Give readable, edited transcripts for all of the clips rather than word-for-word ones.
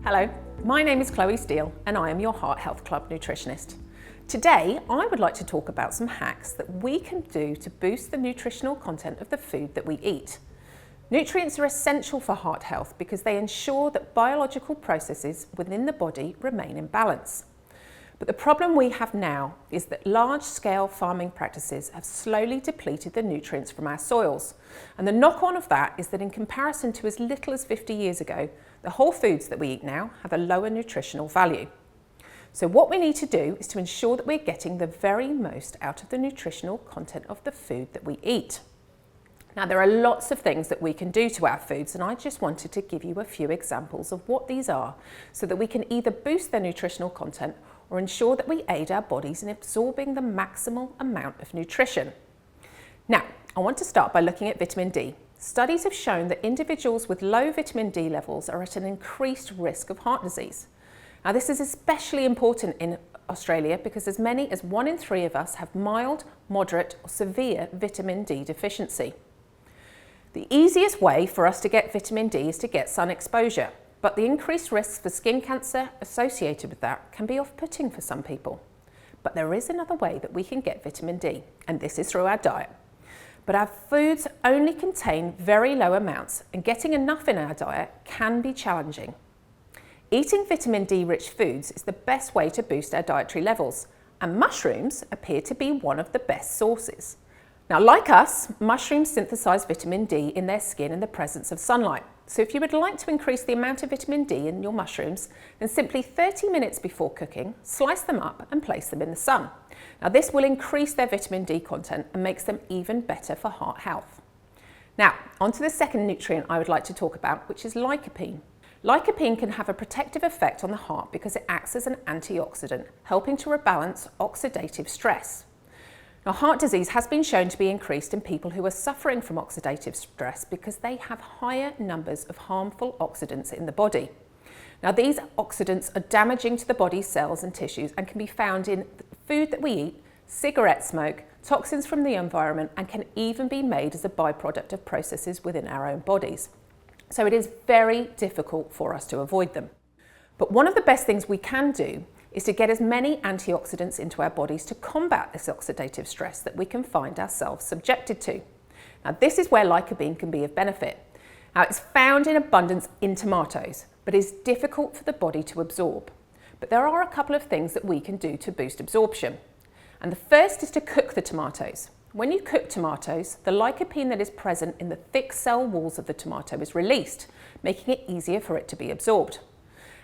Hello, my name is Chloe Steele and I am your Heart Health Club nutritionist. Today, I would like to talk about some hacks that we can do to boost the nutritional content of the food that we eat. Nutrients are essential for heart health because they ensure that biological processes within the body remain in balance. But the problem we have now is that large-scale farming practices have slowly depleted the nutrients from our soils. And the knock-on of that is that in comparison to as little as 50 years ago, the whole foods that we eat now have a lower nutritional value. So what we need to do is to ensure that we're getting the very most out of the nutritional content of the food that we eat. Now, there are lots of things that we can do to our foods, and I just wanted to give you a few examples of what these are so that we can either boost their nutritional content or ensure that we aid our bodies in absorbing the maximal amount of nutrition. Now, I want to start by looking at vitamin D. Studies have shown that individuals with low vitamin D levels are at an increased risk of heart disease. Now, this is especially important in Australia because as many as 1 in 3 of us have mild, moderate or severe vitamin D deficiency. The easiest way for us to get vitamin D is to get sun exposure, but the increased risks for skin cancer associated with that can be off-putting for some people. But there is another way that we can get vitamin D, and this is through our diet. But our foods only contain very low amounts, and getting enough in our diet can be challenging. Eating vitamin D-rich foods is the best way to boost our dietary levels, and mushrooms appear to be one of the best sources. Now, like us, mushrooms synthesize vitamin D in their skin in the presence of sunlight. So if you would like to increase the amount of vitamin D in your mushrooms, then simply 30 minutes before cooking, slice them up and place them in the sun. Now, this will increase their vitamin D content and makes them even better for heart health. Now, on to the second nutrient I would like to talk about, which is lycopene. Lycopene can have a protective effect on the heart because it acts as an antioxidant, helping to rebalance oxidative stress. Now, heart disease has been shown to be increased in people who are suffering from oxidative stress because they have higher numbers of harmful oxidants in the body. Now, these oxidants are damaging to the body's cells and tissues and can be found in food that we eat, cigarette smoke, toxins from the environment, and can even be made as a byproduct of processes within our own bodies. So it is very difficult for us to avoid them. But one of the best things we can do is to get as many antioxidants into our bodies to combat this oxidative stress that we can find ourselves subjected to. Now, this is where lycopene can be of benefit. Now, it's found in abundance in tomatoes, but is difficult for the body to absorb. But there are a couple of things that we can do to boost absorption. And the first is to cook the tomatoes. When you cook tomatoes, the lycopene that is present in the thick cell walls of the tomato is released, making it easier for it to be absorbed.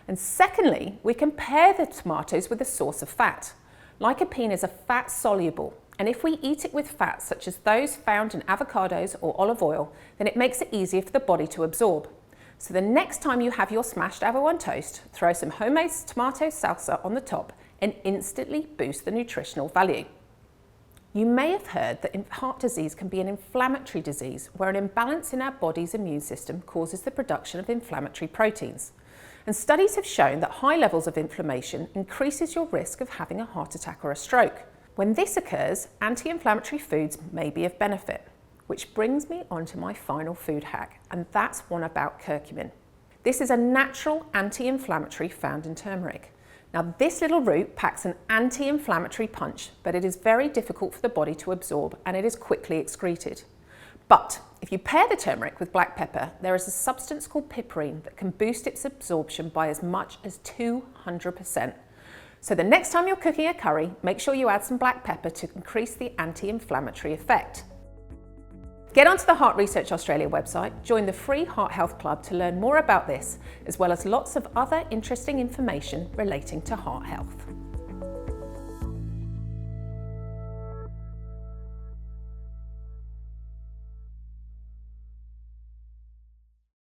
And secondly, we can pair the tomatoes with a source of fat. Lycopene is a fat soluble, and if we eat it with fats such as those found in avocados or olive oil, then it makes it easier for the body to absorb. So the next time you have your smashed avo on toast, throw some homemade tomato salsa on the top and instantly boost the nutritional value. You may have heard that heart disease can be an inflammatory disease where an imbalance in our body's immune system causes the production of inflammatory proteins. And studies have shown that high levels of inflammation increases your risk of having a heart attack or a stroke. When this occurs, anti-inflammatory foods may be of benefit, which brings me on to my final food hack, and that's one about curcumin. This is a natural anti-inflammatory found in turmeric. Now, this little root packs an anti-inflammatory punch, but it is very difficult for the body to absorb and it is quickly excreted. But if you pair the turmeric with black pepper, there is a substance called piperine that can boost its absorption by as much as 200%. So the next time you're cooking a curry, make sure you add some black pepper to increase the anti-inflammatory effect. Get onto the Heart Research Australia website, join the free Heart Health Club to learn more about this, as well as lots of other interesting information relating to heart health.